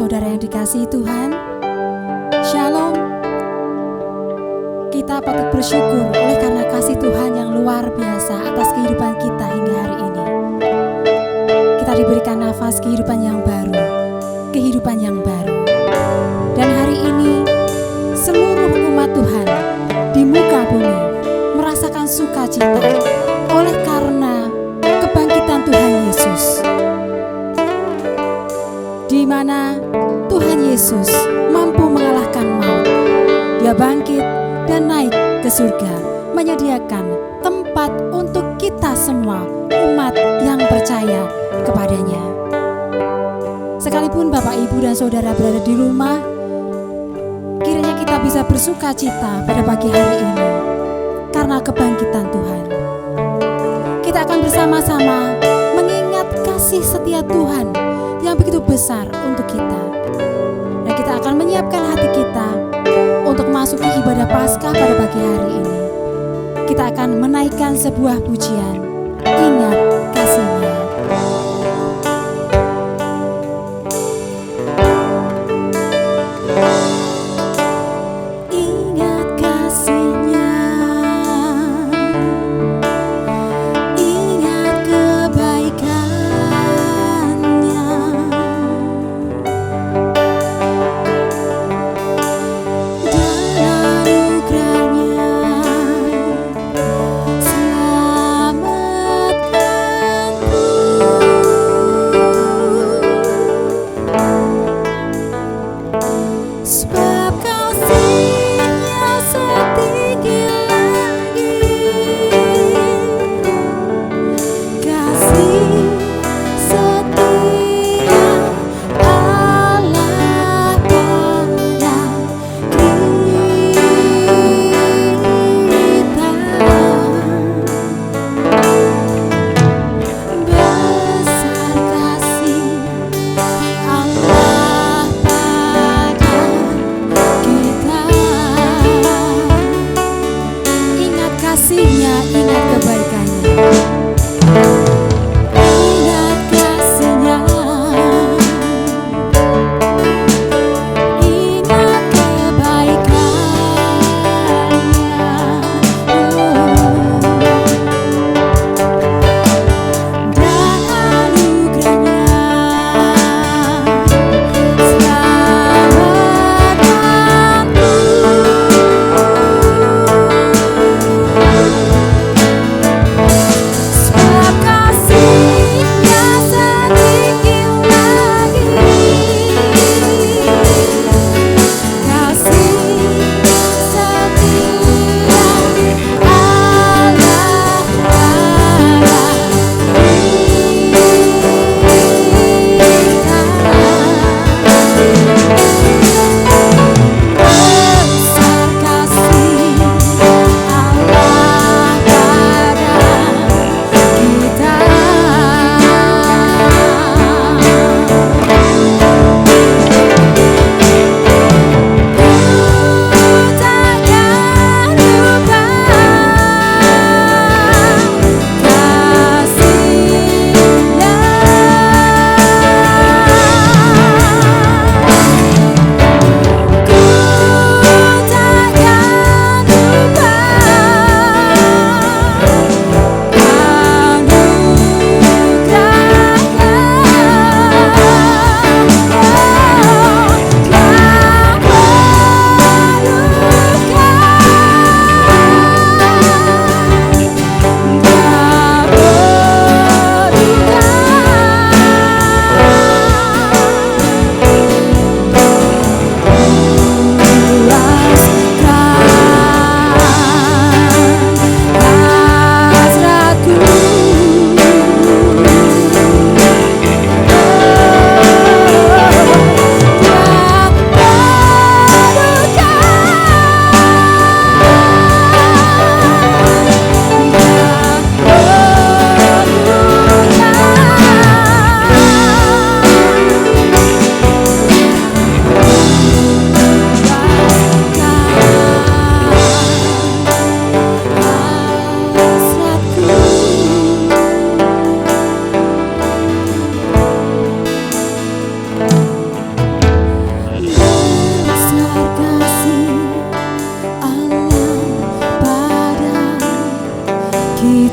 saudara yang dikasihi Tuhan, Shalom. Kita patut bersyukur oleh karena kasih Tuhan yang luar biasa atas kehidupan kita hingga hari ini. Kita diberikan nafas kehidupan yang baru, kehidupan yang baru. Dan hari ini seluruh umat Tuhan di muka bumi merasakan sukacita oleh karena kebangkitan Tuhan Yesus, di mana Tuhan Yesus mampu mengalahkan maut. Dia bangkit dan naik ke surga, menyediakan tempat untuk kita semua umat yang percaya kepadanya. Sekalipun Bapak, Ibu, dan Saudara berada di rumah, kiranya kita bisa bersuka cita pada pagi hari ini karena kebangkitan Tuhan. Kita akan bersama-sama mengingat kasih setia Tuhan yang begitu besar untuk kita. Dan kita akan menyiapkan hati kita untuk masuki ibadah Paskah pada pagi hari ini. Kita akan menaikkan sebuah pujian, ingat kasih-Nya. Ingat kasih-Nya, ingat kebaikan-Nya. Dan anugerah-Nya selamatkan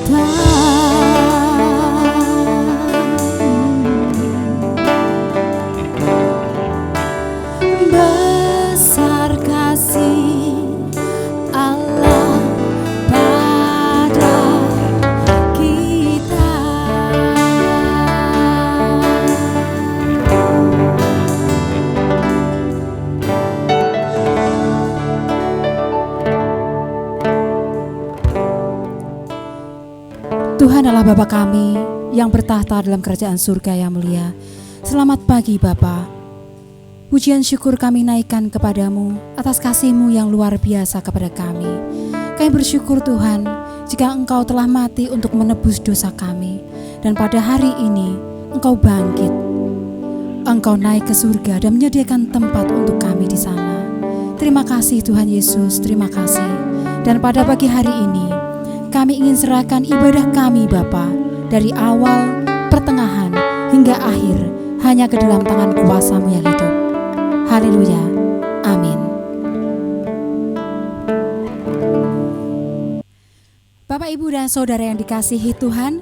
Besar kasih Allah pada kita. Tuhan adalah Bapa kami yang bertahta dalam kerajaan surga yang mulia. Selamat pagi Bapa. Pujian syukur kami naikkan kepadamu atas kasih-Mu yang luar biasa kepada kami. Kami bersyukur Tuhan jika Engkau telah mati untuk menebus dosa kami. Dan pada hari ini Engkau bangkit. Engkau naik ke surga dan menyediakan tempat untuk kami di sana. Terima kasih Tuhan Yesus, terima kasih. Dan pada pagi hari ini kami ingin serahkan ibadah kami Bapa, dari awal, pertengahan, hingga akhir hanya ke dalam tangan kuasa-Mu yang hidup. Haleluya, amin. Bapak, Ibu, dan Saudara yang dikasihi Tuhan,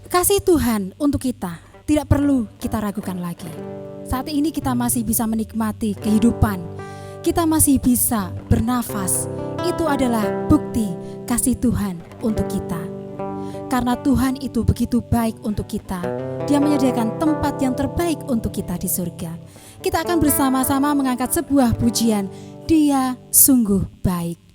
kasih Tuhan untuk kita tidak perlu kita ragukan lagi. Saat ini kita masih bisa menikmati kehidupan, kita masih bisa bernafas. Itu adalah bukti kasih Tuhan untuk kita. Karena Tuhan itu begitu baik untuk kita, Dia menyediakan tempat yang terbaik untuk kita di surga. Kita akan bersama-sama mengangkat sebuah pujian, Dia sungguh baik.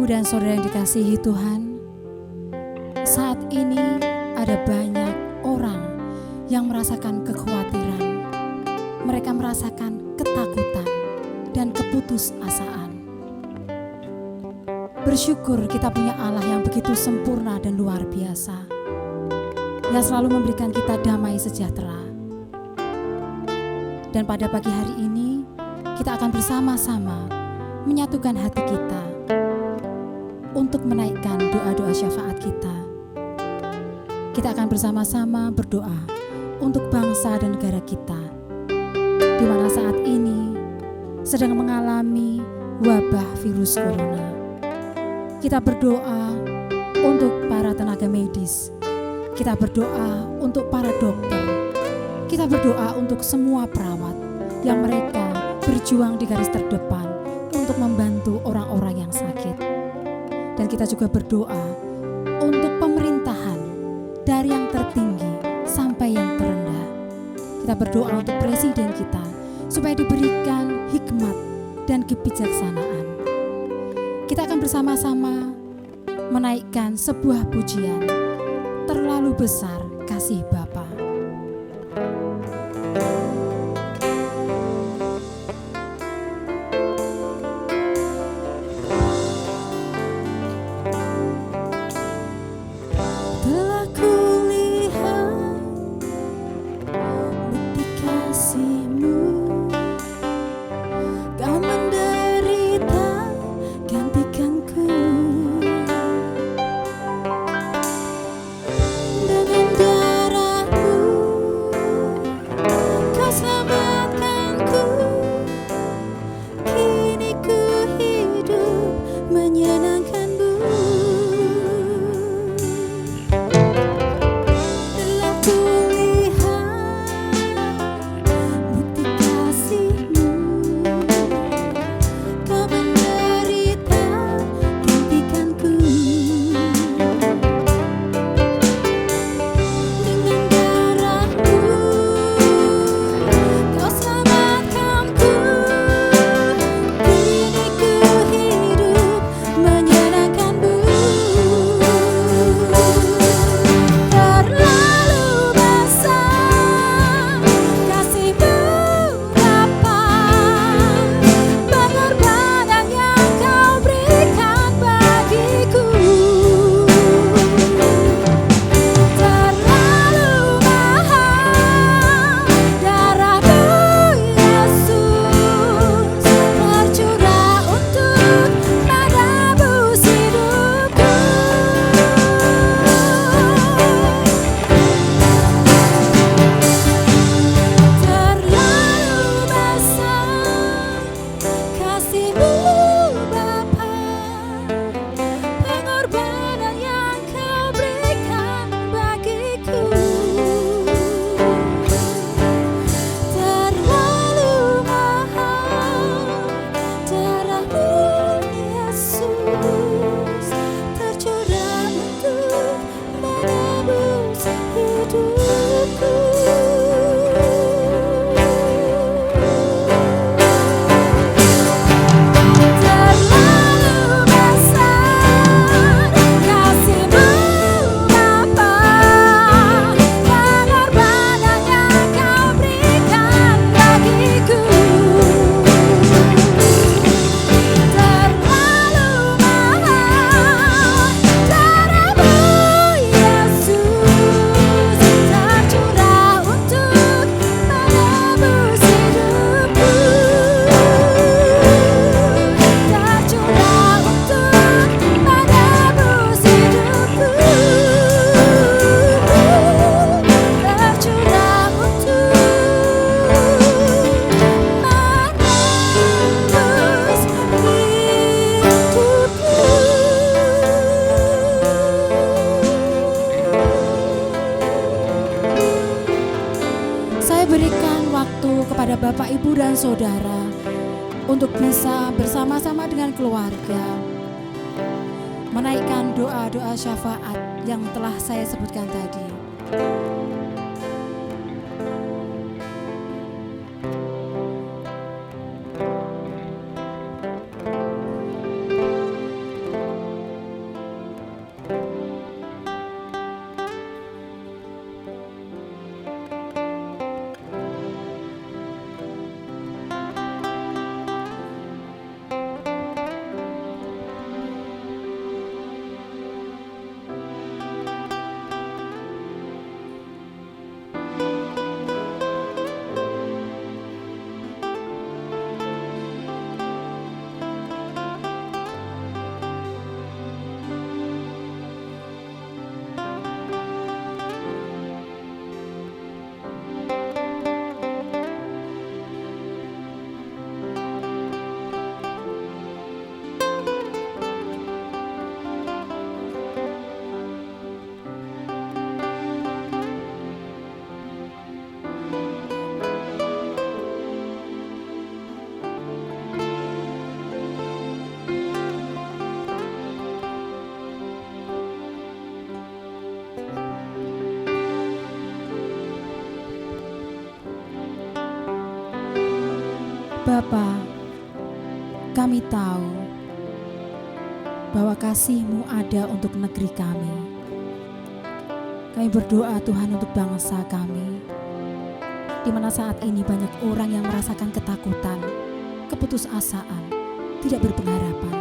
dan saudara yang dikasihi Tuhan, saat ini ada banyak orang yang merasakan kekhawatiran. Mereka merasakan ketakutan dan keputusasaan. Bersyukur kita punya Allah yang begitu sempurna dan luar biasa, yang selalu memberikan kita damai sejahtera. Dan pada pagi hari ini, kita akan bersama-sama menyatukan hati kita untuk menaikkan doa-doa syafaat kita. Kita akan bersama-sama berdoa untuk bangsa dan negara kita, di mana saat ini sedang mengalami wabah virus corona. Kita berdoa untuk para tenaga medis, kita berdoa untuk para dokter, kita berdoa untuk semua perawat yang mereka berjuang di garis terdepan untuk membantu orang-orang yang sakit. Dan kita juga berdoa untuk pemerintahan dari yang tertinggi sampai yang terendah. Kita berdoa untuk presiden kita supaya diberikan hikmat dan kebijaksanaan. Kita akan bersama-sama menaikkan sebuah pujian, terlalu besar kasih Bapa. Bapak, Ibu, dan Saudara untuk bisa bersama-sama dengan keluarga menaikkan doa-doa syafaat yang telah saya sebutkan tadi. Bapa, kami tahu bahwa kasih-Mu ada untuk negeri kami. Kami berdoa Tuhan untuk bangsa kami, di mana saat ini banyak orang yang merasakan ketakutan, keputusasaan, tidak berpengharapan.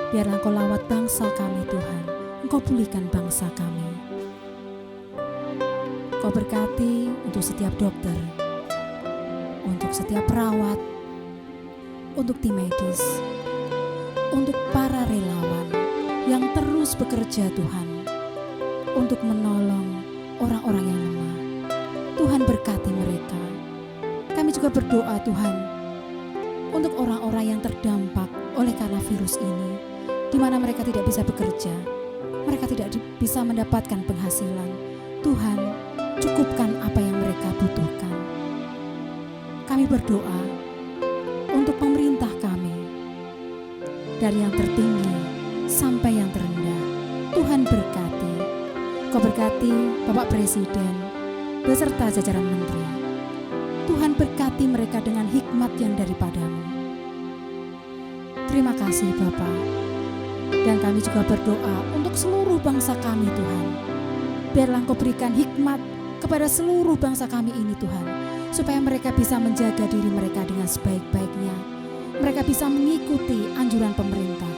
Biarlah Engkau lawat bangsa kami Tuhan, Engkau pulihkan bangsa kami. Engkau berkati untuk setiap dokter, untuk setiap perawat, untuk tim medis, untuk para relawan yang terus bekerja Tuhan, untuk menolong orang-orang yang lemah. Tuhan berkati mereka. Kami juga berdoa Tuhan untuk orang-orang yang terdampak oleh karena virus ini, di mana mereka tidak bisa bekerja, mereka tidak bisa mendapatkan penghasilan. Tuhan, cukupkan apa yang mereka butuhkan. Kami berdoa untuk pemerintah kami, dari yang tertinggi sampai yang terendah. Tuhan berkati. Kau berkati Bapak Presiden beserta jajaran menteri. Tuhan berkati mereka dengan hikmat yang daripada-Mu. Terima kasih Bapa. Dan kami juga berdoa untuk seluruh bangsa kami Tuhan. Biarlah Engkau berikan hikmat kepada seluruh bangsa kami ini Tuhan, supaya mereka bisa menjaga diri mereka dengan sebaik-baiknya. Mereka bisa mengikuti anjuran pemerintah.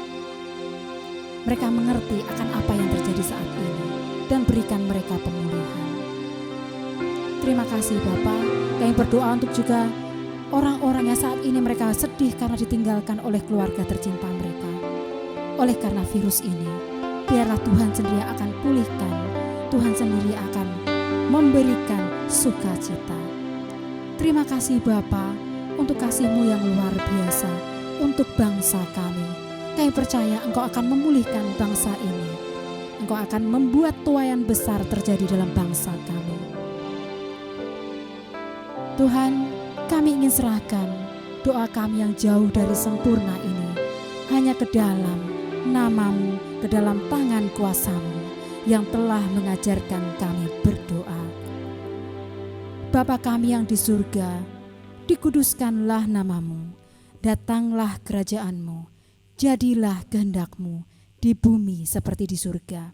Mereka mengerti akan apa yang terjadi saat ini dan berikan mereka pemulihan. Terima kasih Bapa. Kami berdoa untuk juga orang-orang yang saat ini mereka sedih karena ditinggalkan oleh keluarga tercinta mereka. Oleh karena virus ini, biarlah Tuhan sendiri akan pulihkan. Tuhan sendiri akan memberikan sukacita. Terima kasih Bapa untuk kasih-Mu yang luar biasa untuk bangsa kami. Kami percaya Engkau akan memulihkan bangsa ini. Engkau akan membuat tuaian besar terjadi dalam bangsa kami. Tuhan, kami ingin serahkan doa kami yang jauh dari sempurna ini hanya ke dalam nama-Mu, ke dalam tangan kuasa-Mu yang telah mengajarkan kami berdoa. Bapa kami yang di surga, dikuduskanlah nama-Mu, datanglah kerajaan-Mu, jadilah kehendak-Mu di bumi seperti di surga.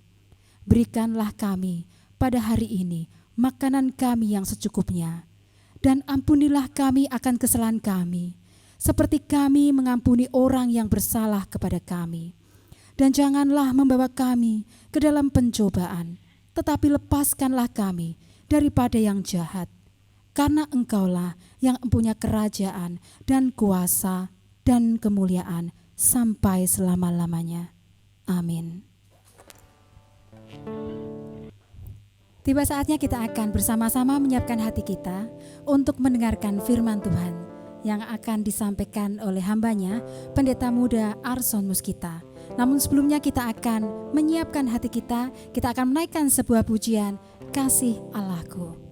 Berikanlah kami pada hari ini makanan kami yang secukupnya, dan ampunilah kami akan kesalahan kami, seperti kami mengampuni orang yang bersalah kepada kami. Dan janganlah membawa kami ke dalam pencobaan, tetapi lepaskanlah kami daripada yang jahat. Karena Engkaulah yang mempunyai kerajaan dan kuasa dan kemuliaan sampai selama-lamanya. Amin. Tiba saatnya kita akan bersama-sama menyiapkan hati kita untuk mendengarkan firman Tuhan yang akan disampaikan oleh hambanya, Pendeta Muda Arson Muskita. Namun sebelumnya kita akan menyiapkan hati kita akan menaikkan sebuah pujian, Kasih Allahku.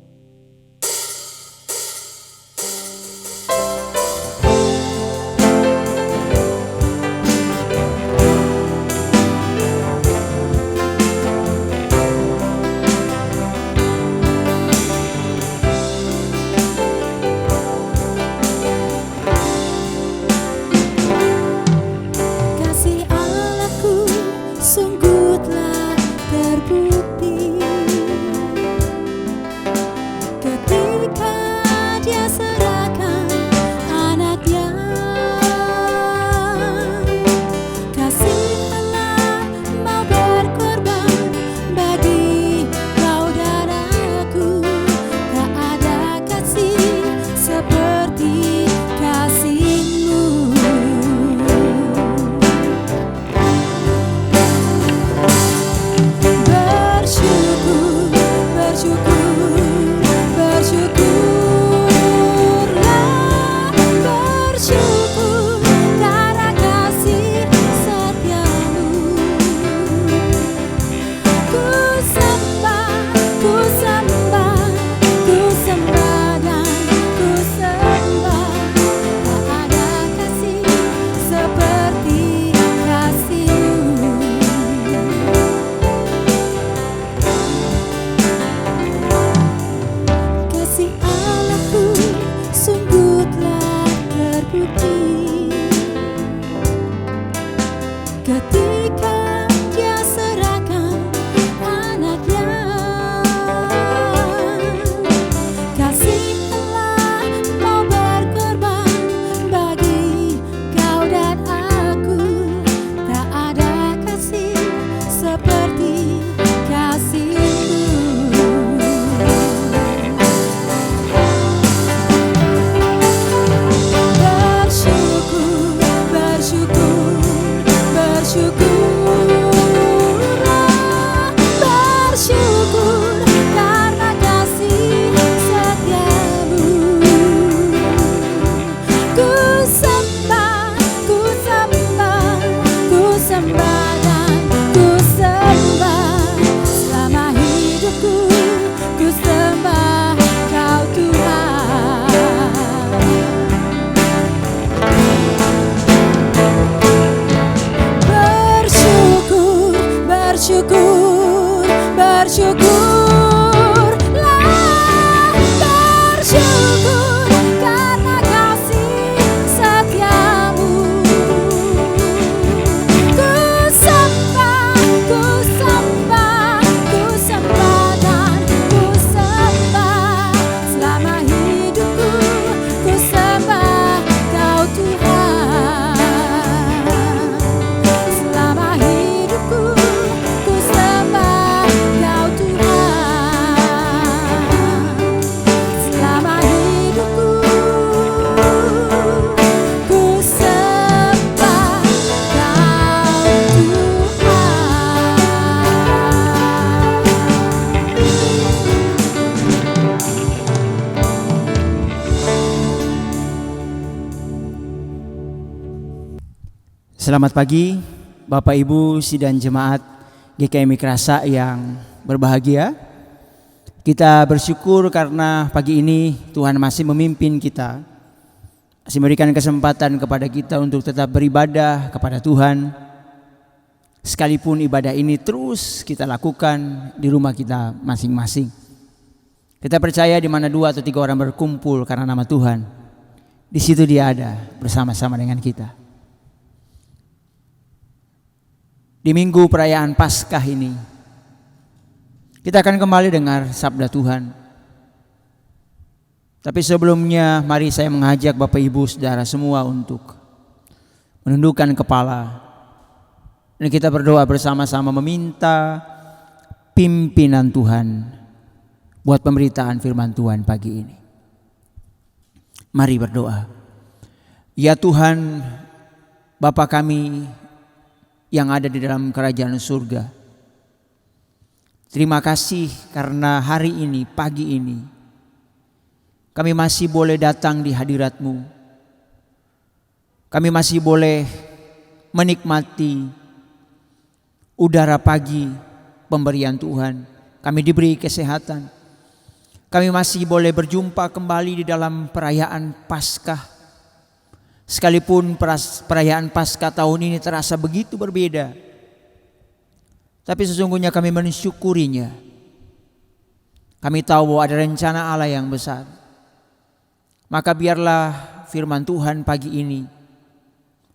Sungguh ketika Dia serahkan anaknya. Kasih Allah mau berkorban bagi kau dan aku. Tak ada kasih seperti kasih-Mu. Bersyukur, bersyukurlah, bersyukur karena kasih setia-Mu. Ku sembah, ku sembah, ku sembah dan ku sembah selama hidupku. Ku sembah Kau Tuhan. Bersyukur, bersyukurlah, bersyukur karena kasih setia-Mu. Ku sembah, ku sembah, ku sembah dan ku sembah selama hidupku. Ku sembah Kau Tuhan. Selama hidupku ku sembah Kau Tuhan. Selama hidupku ku sembah Kau Tuhan. Selamat pagi Bapak Ibu sidang jemaat GKMI Kerasa yang berbahagia. Kita bersyukur karena pagi ini Tuhan masih memimpin kita, masih memberikan kesempatan kepada kita untuk tetap beribadah kepada Tuhan. Sekalipun ibadah ini terus kita lakukan di rumah kita masing-masing. Kita percaya di mana 2 atau 3 orang berkumpul karena nama Tuhan, di situ Dia ada bersama-sama dengan kita. Di minggu perayaan Paskah ini, kita akan kembali dengar sabda Tuhan. Tapi sebelumnya, mari saya mengajak Bapak Ibu Saudara semua untuk menundukkan kepala. Dan kita berdoa bersama-sama meminta pimpinan Tuhan buat pemberitaan firman Tuhan pagi ini. Mari berdoa. Ya Tuhan, Bapa kami yang ada di dalam kerajaan surga, terima kasih karena hari ini, pagi ini, kami masih boleh datang di hadirat-Mu. Kami masih boleh menikmati udara pagi pemberian Tuhan. Kami diberi kesehatan. Kami masih boleh berjumpa kembali di dalam perayaan Paskah. Sekalipun perayaan Paskah tahun ini terasa begitu berbeda, tapi sesungguhnya kami mensyukurinya. Kami tahu bahwa ada rencana Allah yang besar. Maka biarlah firman Tuhan pagi ini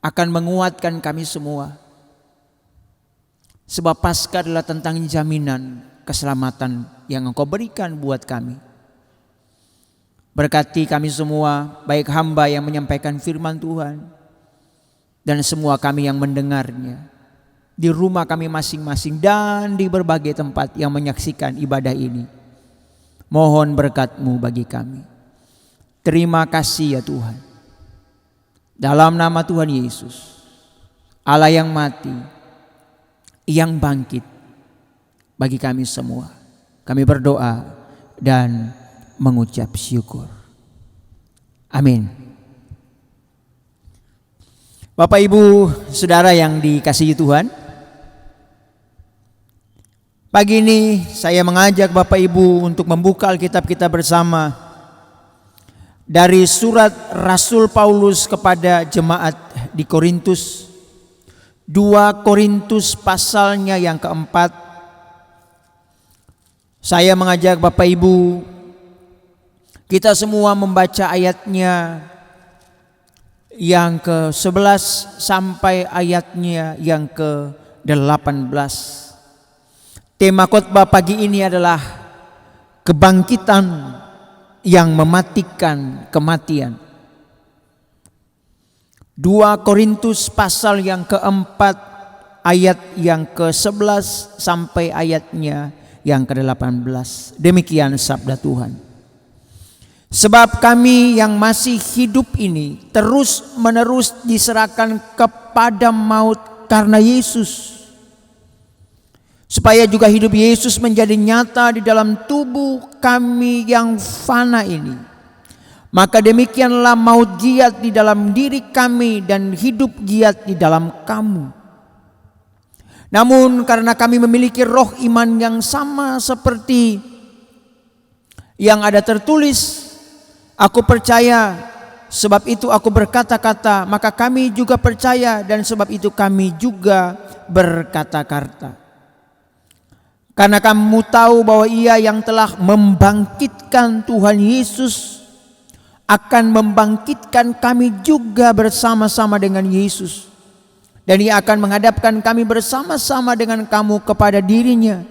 akan menguatkan kami semua. Sebab Paskah adalah tentang jaminan keselamatan yang Engkau berikan buat kami. Berkati kami semua, baik hamba yang menyampaikan firman Tuhan dan semua kami yang mendengarnya, di rumah kami masing-masing dan di berbagai tempat yang menyaksikan ibadah ini. Mohon berkat-Mu bagi kami. Terima kasih ya Tuhan. Dalam nama Tuhan Yesus, Allah yang mati, yang bangkit, bagi kami semua, kami berdoa dan mengucap syukur. Amin. Bapak Ibu Saudara yang dikasihi Tuhan, pagi ini saya mengajak Bapak Ibu untuk membuka Alkitab kita bersama dari surat Rasul Paulus kepada jemaat di Korintus, 2 Korintus pasalnya yang keempat. Saya mengajak Bapak Ibu kita semua membaca ayatnya yang ke-11 sampai ayatnya yang ke-18. Tema khotbah pagi ini adalah kebangkitan yang mematikan kematian. 2 Korintus pasal yang keempat ayat yang ke-11 sampai ayatnya yang ke-18. Demikian sabda Tuhan. Sebab kami yang masih hidup ini terus menerus diserahkan kepada maut karena Yesus, supaya juga hidup Yesus menjadi nyata di dalam tubuh kami yang fana ini. Maka demikianlah maut giat di dalam diri kami dan hidup giat di dalam kamu. Namun karena kami memiliki roh iman yang sama seperti yang ada tertulis, aku percaya, sebab itu aku berkata-kata, maka kami juga percaya, dan sebab itu kami juga berkata-kata. Karena kamu tahu bahwa Ia yang telah membangkitkan Tuhan Yesus akan membangkitkan kami juga bersama-sama dengan Yesus. Dan Ia akan menghadapkan kami bersama-sama dengan kamu kepada dirinya.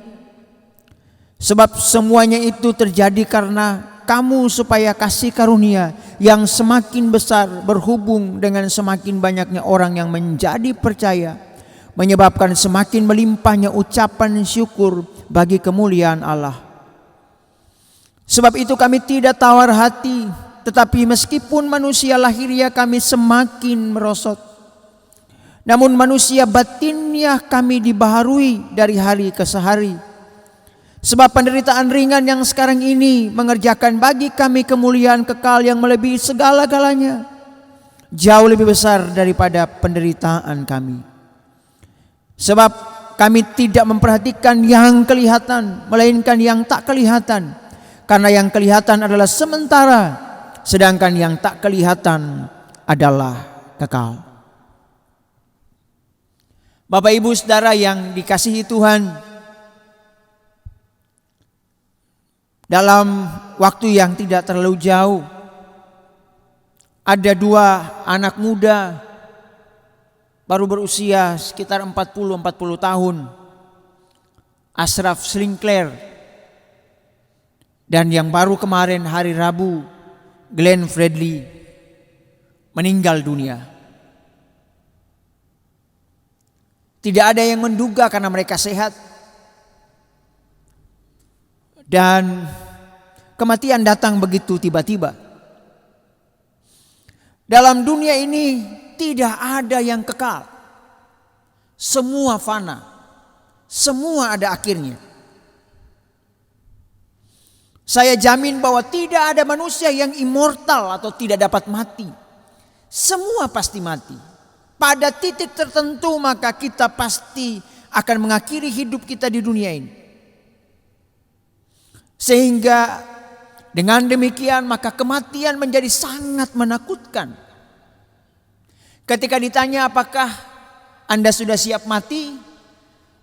Sebab semuanya itu terjadi karena kamu, supaya kasih karunia yang semakin besar berhubung dengan semakin banyaknya orang yang menjadi percaya, menyebabkan semakin melimpahnya ucapan syukur bagi kemuliaan Allah. Sebab itu kami tidak tawar hati, tetapi meskipun manusia lahiriah kami semakin merosot, namun manusia batinnya kami dibaharui dari hari ke hari. Sebab penderitaan ringan yang sekarang ini mengerjakan bagi kami kemuliaan kekal yang melebihi segala-galanya, jauh lebih besar daripada penderitaan kami. Sebab kami tidak memperhatikan yang kelihatan, melainkan yang tak kelihatan. Karena yang kelihatan adalah sementara, sedangkan yang tak kelihatan adalah kekal. Bapak Ibu Saudara yang dikasihi Tuhan, dalam waktu yang tidak terlalu jauh, ada 2 anak muda baru berusia sekitar 40 tahun, Ashraf Sinclair, dan yang baru kemarin hari Rabu, Glenn Fredly, meninggal dunia. Tidak ada yang menduga karena mereka sehat. Dan kematian datang begitu tiba-tiba. Dalam dunia ini tidak ada yang kekal. Semua fana. Semua ada akhirnya. Saya jamin bahwa tidak ada manusia yang immortal atau tidak dapat mati. Semua pasti mati. Pada titik tertentu maka kita pasti akan mengakhiri hidup kita di dunia ini. Sehingga dengan demikian maka kematian menjadi sangat menakutkan. Ketika ditanya apakah Anda sudah siap mati,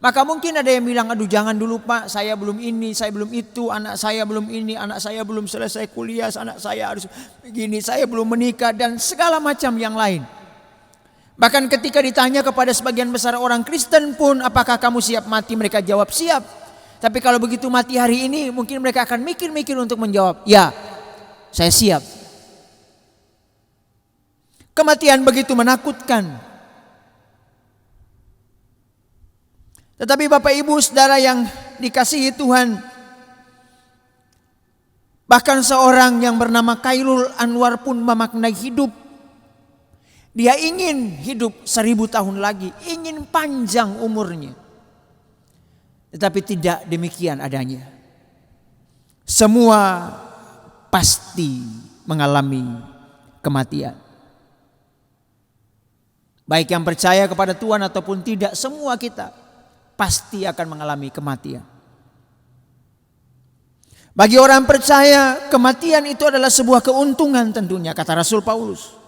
maka mungkin ada yang bilang, aduh jangan dulu Pak, saya belum ini, saya belum itu, anak saya belum ini, anak saya belum selesai kuliah, anak saya harus begini, saya belum menikah, dan segala macam yang lain. Bahkan ketika ditanya kepada sebagian besar orang Kristen pun, apakah kamu siap mati? Mereka jawab siap. Tapi kalau begitu mati hari ini, mungkin mereka akan mikir-mikir untuk menjawab, ya saya siap. Kematian begitu menakutkan. Tetapi Bapak Ibu Saudara yang dikasihi Tuhan, bahkan seorang yang bernama Khairul Anwar pun memaknai hidup. Dia ingin hidup 1000 tahun lagi, ingin panjang umurnya. Tetapi tidak demikian adanya. Semua pasti mengalami kematian. Baik yang percaya kepada Tuhan ataupun tidak, semua kita pasti akan mengalami kematian. Bagi orang percaya, kematian itu adalah sebuah keuntungan tentunya, kata Rasul Paulus.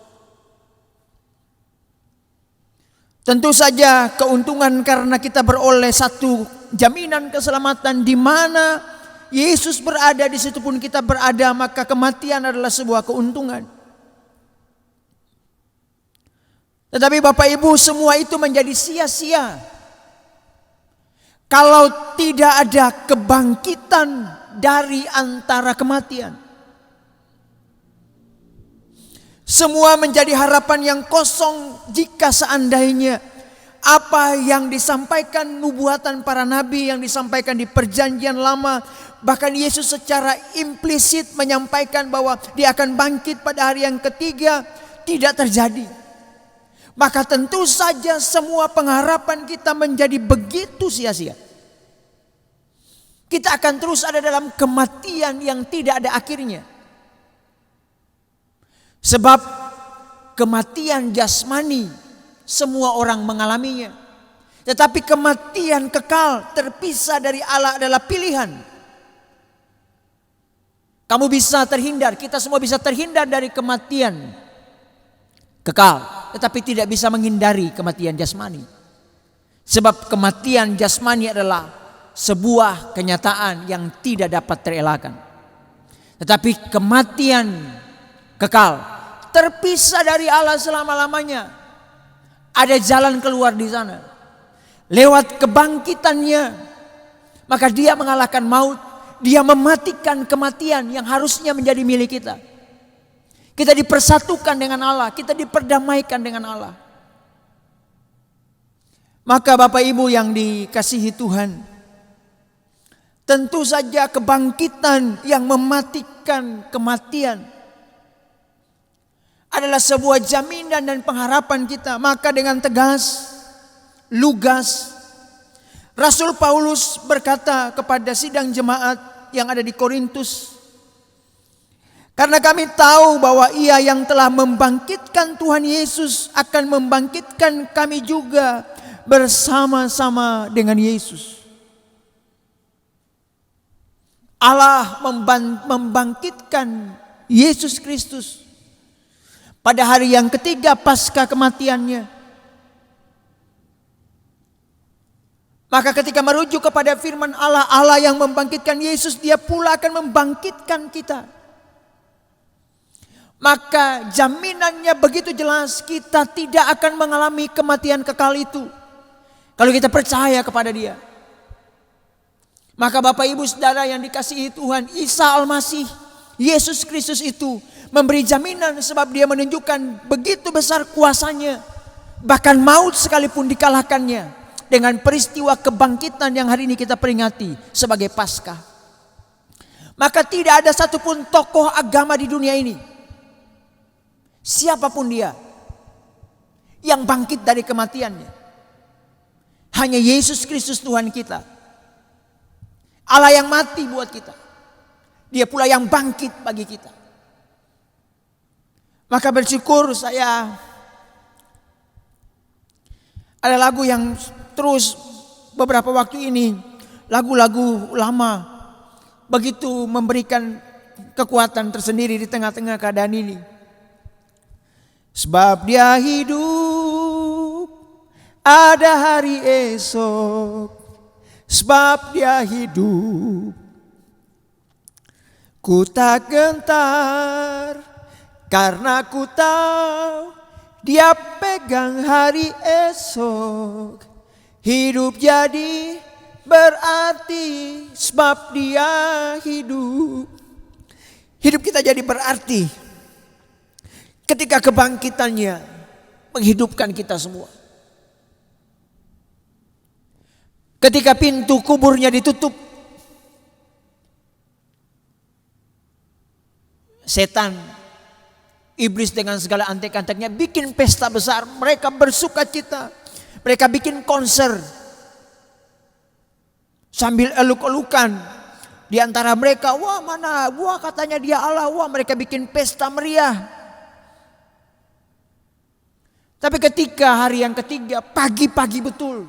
Tentu saja keuntungan karena kita beroleh satu jaminan keselamatan di mana Yesus berada, di situ pun kita berada, maka kematian adalah sebuah keuntungan. Tetapi Bapak Ibu, semua itu menjadi sia-sia kalau tidak ada kebangkitan dari antara kematian. Semua menjadi harapan yang kosong jika seandainya apa yang disampaikan nubuatan para nabi, yang disampaikan di perjanjian lama, bahkan Yesus secara implisit menyampaikan bahwa Dia akan bangkit pada hari yang ketiga, tidak terjadi. Maka tentu saja semua pengharapan kita menjadi begitu sia-sia. Kita akan terus ada dalam kematian yang tidak ada akhirnya. Sebab kematian jasmani semua orang mengalaminya. Tetapi kematian kekal terpisah dari Allah adalah pilihan. Kamu bisa terhindar, kita semua bisa terhindar dari kematian kekal, tetapi tidak bisa menghindari kematian jasmani. Sebab kematian jasmani adalah sebuah kenyataan yang tidak dapat terelakkan. Tetapi kematian kekal terpisah dari Allah selama-lamanya. Ada jalan keluar di sana. Lewat kebangkitannya, maka Dia mengalahkan maut. Dia mematikan kematian yang harusnya menjadi milik kita. Kita dipersatukan dengan Allah, kita diperdamaikan dengan Allah. Maka Bapak Ibu yang dikasihi Tuhan, tentu saja kebangkitan yang mematikan kematian adalah sebuah jaminan dan pengharapan kita. Maka dengan tegas, lugas, Rasul Paulus berkata kepada sidang jemaat yang ada di Korintus, karena kami tahu bahwa Ia yang telah membangkitkan Tuhan Yesus akan membangkitkan kami juga bersama-sama dengan Yesus. Allah membangkitkan Yesus Kristus pada hari yang ketiga pasca kematiannya. Maka ketika merujuk kepada firman Allah, Allah yang membangkitkan Yesus, Dia pula akan membangkitkan kita. Maka jaminannya begitu jelas, kita tidak akan mengalami kematian kekal itu kalau kita percaya kepada Dia. Maka Bapak Ibu Saudara yang dikasihi Tuhan, Isa Al-Masih, Yesus Kristus itu memberi jaminan, sebab Dia menunjukkan begitu besar kuasanya, bahkan maut sekalipun dikalahkannya dengan peristiwa kebangkitan yang hari ini kita peringati sebagai Paskah. Maka tidak ada satupun tokoh agama di dunia ini, siapapun dia, yang bangkit dari kematiannya. Hanya Yesus Kristus Tuhan kita, Allah yang mati buat kita, Dia pula yang bangkit bagi kita. Maka bersyukur saya, ada lagu yang terus beberapa waktu ini, lagu-lagu lama, begitu memberikan kekuatan tersendiri di tengah-tengah keadaan ini. Sebab Dia hidup, ada hari esok. Sebab Dia hidup, ku tak gentar, karena ku tahu Dia pegang hari esok. Hidup jadi berarti sebab Dia hidup. Hidup kita jadi berarti ketika kebangkitannya menghidupkan kita semua. Ketika pintu kuburnya ditutup, setan, iblis dengan segala antek-anteknya bikin pesta besar. Mereka bersukacita, mereka bikin konser sambil eluk-elukan. Di antara mereka, wah mana, wah katanya dia Allah, wah mereka bikin pesta meriah. Tapi ketika hari yang ketiga, pagi-pagi betul,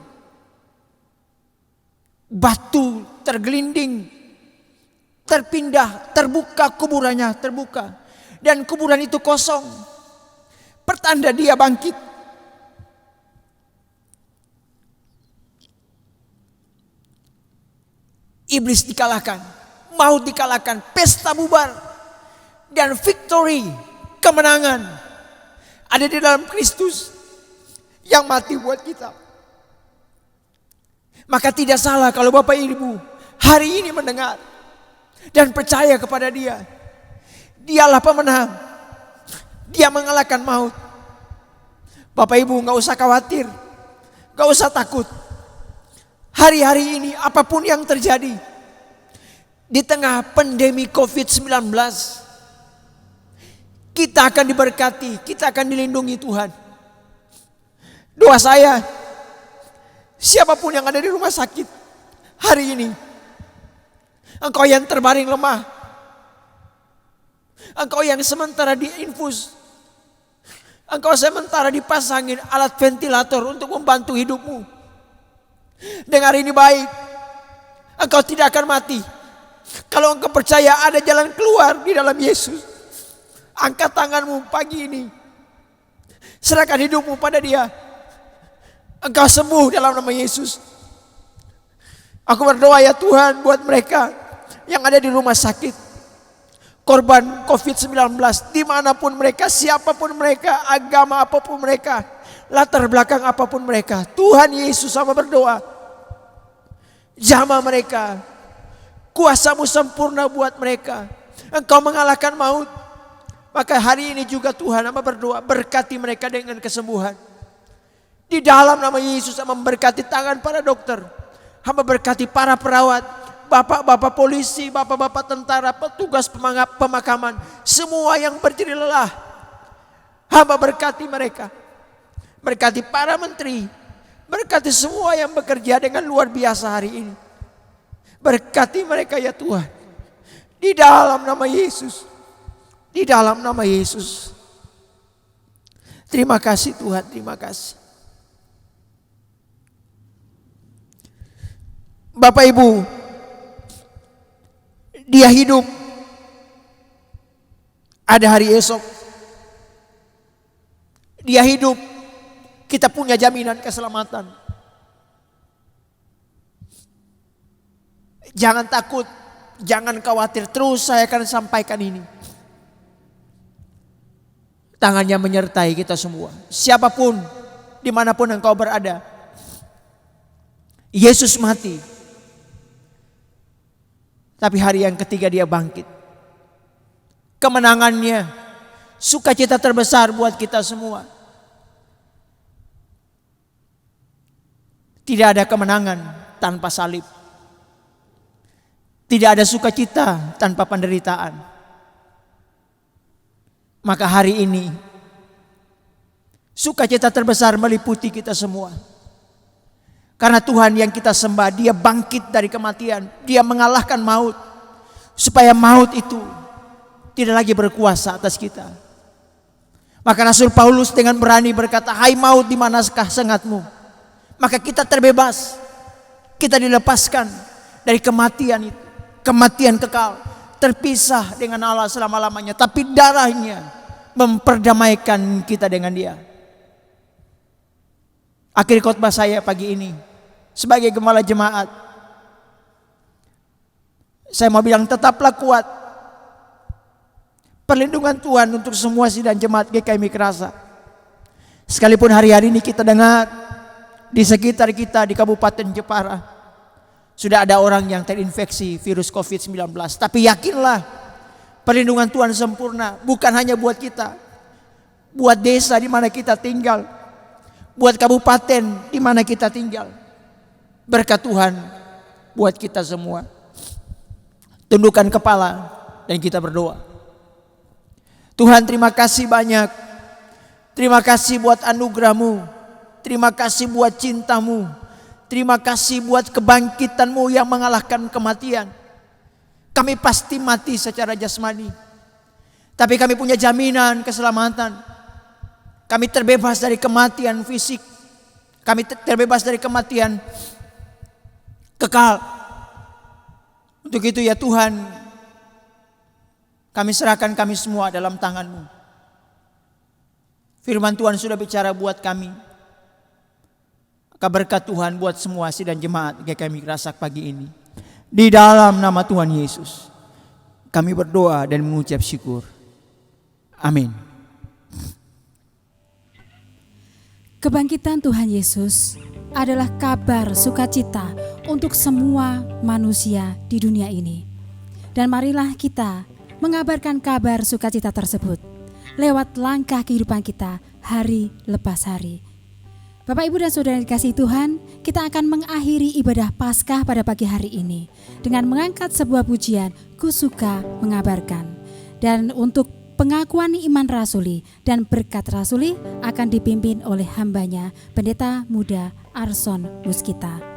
batu tergelinding, terpindah, terbuka kuburannya, terbuka. Dan kuburan itu kosong, pertanda Dia bangkit. Iblis dikalahkan, maut dikalahkan, pesta bubar, dan victory, kemenangan ada di dalam Kristus. yang mati buat kita. Maka tidak salah kalau Bapak Ibu hari ini mendengar dan percaya kepada Dia. Dialah pemenang. Dia mengalahkan maut. Bapak Ibu gak usah khawatir, gak usah takut. Hari-hari ini apapun yang terjadi di tengah pandemi COVID-19, kita akan diberkati, kita akan dilindungi Tuhan. Doa saya, siapapun yang ada di rumah sakit hari ini, engkau yang terbaring lemah, engkau yang sementara diinfus, engkau sementara dipasangin alat ventilator untuk membantu hidupmu. Dengar ini baik, engkau tidak akan mati. Kalau engkau percaya ada jalan keluar di dalam Yesus, angkat tanganmu pagi ini, serahkan hidupmu pada Dia. Engkau sembuh dalam nama Yesus. Aku berdoa ya Tuhan buat mereka yang ada di rumah sakit, korban COVID-19, dimanapun mereka, siapapun mereka, agama apapun mereka, latar belakang apapun mereka. Tuhan Yesus, sama berdoa, jamah mereka, kuasa-Mu sempurna buat mereka. Engkau mengalahkan maut. Maka hari ini juga Tuhan, hamba berdoa, berkati mereka dengan kesembuhan. Di dalam nama Yesus, hamba memberkati tangan para dokter, hamba berkati para perawat, bapak-bapak polisi, bapak-bapak tentara, petugas pemakaman, semua yang berdiri lelah, hamba berkati mereka. Berkati para menteri, berkati semua yang bekerja dengan luar biasa hari ini. Berkati mereka ya Tuhan, di dalam nama Yesus, di dalam nama Yesus. Terima kasih Tuhan, terima kasih. Bapak Ibu, Dia hidup, ada hari esok. Dia hidup, kita punya jaminan keselamatan. Jangan takut, jangan khawatir, terus saya akan sampaikan ini. Tangannya menyertai kita semua, siapapun, dimanapun engkau berada. Yesus mati, tapi hari yang ketiga Dia bangkit. Kemenangannya, sukacita terbesar buat kita semua. Tidak ada kemenangan tanpa salib. Tidak ada sukacita tanpa penderitaan. Maka hari ini sukacita terbesar meliputi kita semua. Karena Tuhan yang kita sembah, Dia bangkit dari kematian. Dia mengalahkan maut, supaya maut itu tidak lagi berkuasa atas kita. Maka Rasul Paulus dengan berani berkata, "Hai maut, di manakah sengatmu?" Maka kita terbebas, kita dilepaskan dari kematian itu, kematian kekal, terpisah dengan Allah selama-lamanya. Tapi darahnya memperdamaikan kita dengan Dia. Akhir khotbah saya pagi ini sebagai gembala jemaat, saya mau bilang tetaplah kuat. Perlindungan Tuhan untuk semua sidang jemaat GKI Mikrasa. Sekalipun hari-hari ini kita dengar di sekitar kita di Kabupaten Jepara sudah ada orang yang terinfeksi virus COVID-19, tapi yakinlah perlindungan Tuhan sempurna, bukan hanya buat kita, buat desa di mana kita tinggal, buat kabupaten di mana kita tinggal. Berkat Tuhan buat kita semua. Tundukkan kepala dan kita berdoa. Tuhan, terima kasih banyak. Terima kasih buat anugerah-Mu. Terima kasih buat cinta-Mu. Terima kasih buat kebangkitan-Mu yang mengalahkan kematian. Kami pasti mati secara jasmani, tapi kami punya jaminan keselamatan. Kami terbebas dari kematian fisik. Kami terbebas dari kematian kekal. Untuk itu ya Tuhan, kami serahkan kami semua dalam tangan-Mu. Firman Tuhan sudah bicara buat kami. Maka berkat Tuhan buat semua sidang jemaat GKI Mikrasak pagi ini. Di dalam nama Tuhan Yesus, kami berdoa dan mengucap syukur. Amin. Kebangkitan Tuhan Yesus adalah kabar sukacita untuk semua manusia di dunia ini. Dan marilah kita mengabarkan kabar sukacita tersebut lewat langkah kehidupan kita hari lepas hari. Bapak, Ibu, dan Saudara yang dikasihi Tuhan, kita akan mengakhiri ibadah Paskah pada pagi hari ini dengan mengangkat sebuah pujian, Ku Suka Mengabarkan. Dan untuk pengakuan iman rasuli dan berkat rasuli akan dipimpin oleh hambanya, Pendeta Muda Arson Muskita.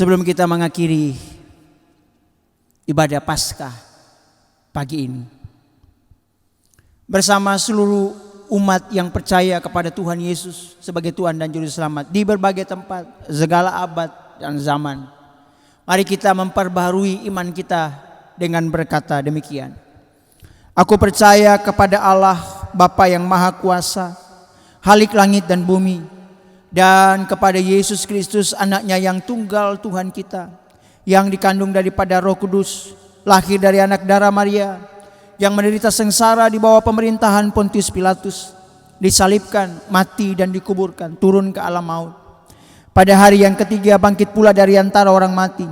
Sebelum kita mengakhiri ibadah Paskah pagi ini, bersama seluruh umat yang percaya kepada Tuhan Yesus sebagai Tuhan dan Juru Selamat di berbagai tempat, segala abad dan zaman, mari kita memperbaharui iman kita dengan berkata demikian: Aku percaya kepada Allah Bapa yang Maha Kuasa, Khalik langit dan bumi, dan kepada Yesus Kristus anaknya yang tunggal Tuhan kita, yang dikandung daripada Roh Kudus, lahir dari anak darah Maria, yang menderita sengsara di bawah pemerintahan Pontius Pilatus, disalibkan, mati dan dikuburkan, turun ke alam maut. Pada hari yang ketiga bangkit pula dari antara orang mati,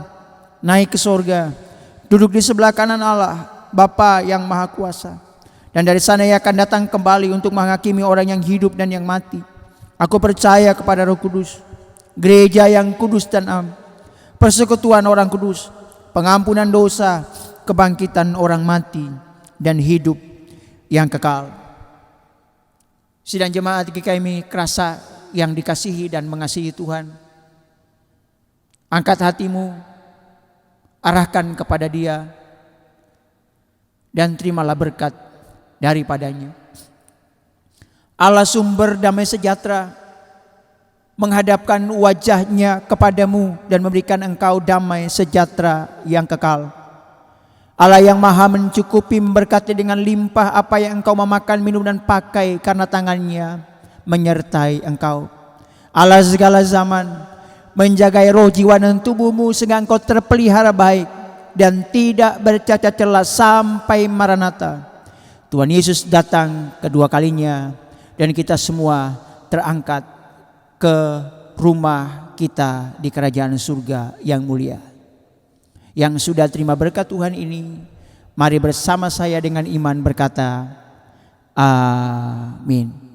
naik ke sorga, duduk di sebelah kanan Allah, Bapa yang Maha Kuasa. Dan dari sana Ia akan datang kembali untuk menghakimi orang yang hidup dan yang mati. Aku percaya kepada Roh Kudus, gereja yang kudus dan am, persekutuan orang kudus, pengampunan dosa, kebangkitan orang mati, dan hidup yang kekal. Sidang jemaat GKMI Krasa yang dikasihi dan mengasihi Tuhan, angkat hatimu, arahkan kepada Dia, dan terimalah berkat daripadanya. Allah sumber damai sejahtera menghadapkan wajahnya kepadamu dan memberikan engkau damai sejahtera yang kekal. Allah yang maha mencukupi memberkati dengan limpah apa yang engkau memakan, minum dan pakai, karena tangannya menyertai engkau. Allah segala zaman menjagai roh, jiwa dan tubuhmu sehingga engkau terpelihara baik dan tidak bercacat celah sampai Maranatha. Tuhan Yesus datang kedua kalinya dan kita semua terangkat ke rumah kita di kerajaan surga yang mulia. Yang sudah terima berkat Tuhan ini, mari bersama saya dengan iman berkata, amin.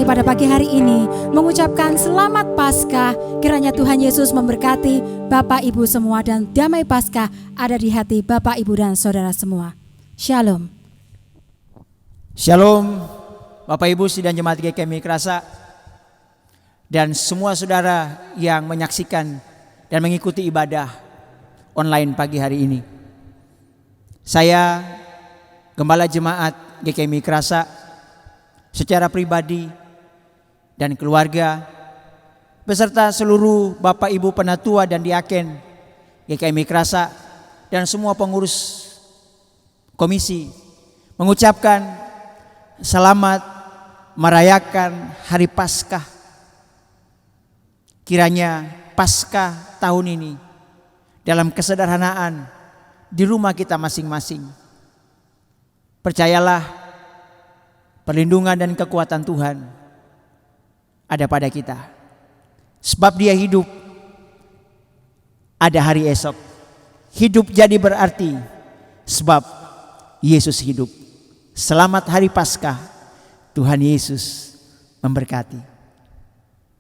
Pada pagi hari ini mengucapkan selamat Paskah. Kiranya Tuhan Yesus memberkati Bapak Ibu semua dan damai Paskah ada di hati Bapak Ibu dan saudara semua. Shalom. Shalom Bapak Ibu sidang jemaat GKMI Krasa dan semua saudara yang menyaksikan dan mengikuti ibadah online pagi hari ini. Saya Gembala Jemaat GKMI Krasa secara pribadi dan keluarga beserta seluruh Bapak Ibu Penatua dan Diaken GKMI Krasa dan semua pengurus komisi mengucapkan selamat merayakan Hari Paskah. Kiranya Paskah tahun ini dalam kesederhanaan di rumah kita masing-masing, percayalah perlindungan dan kekuatan Tuhan ada pada kita. Sebab Dia hidup, ada hari esok. Hidup jadi berarti sebab Yesus hidup. Selamat Hari Paskah. Tuhan Yesus memberkati.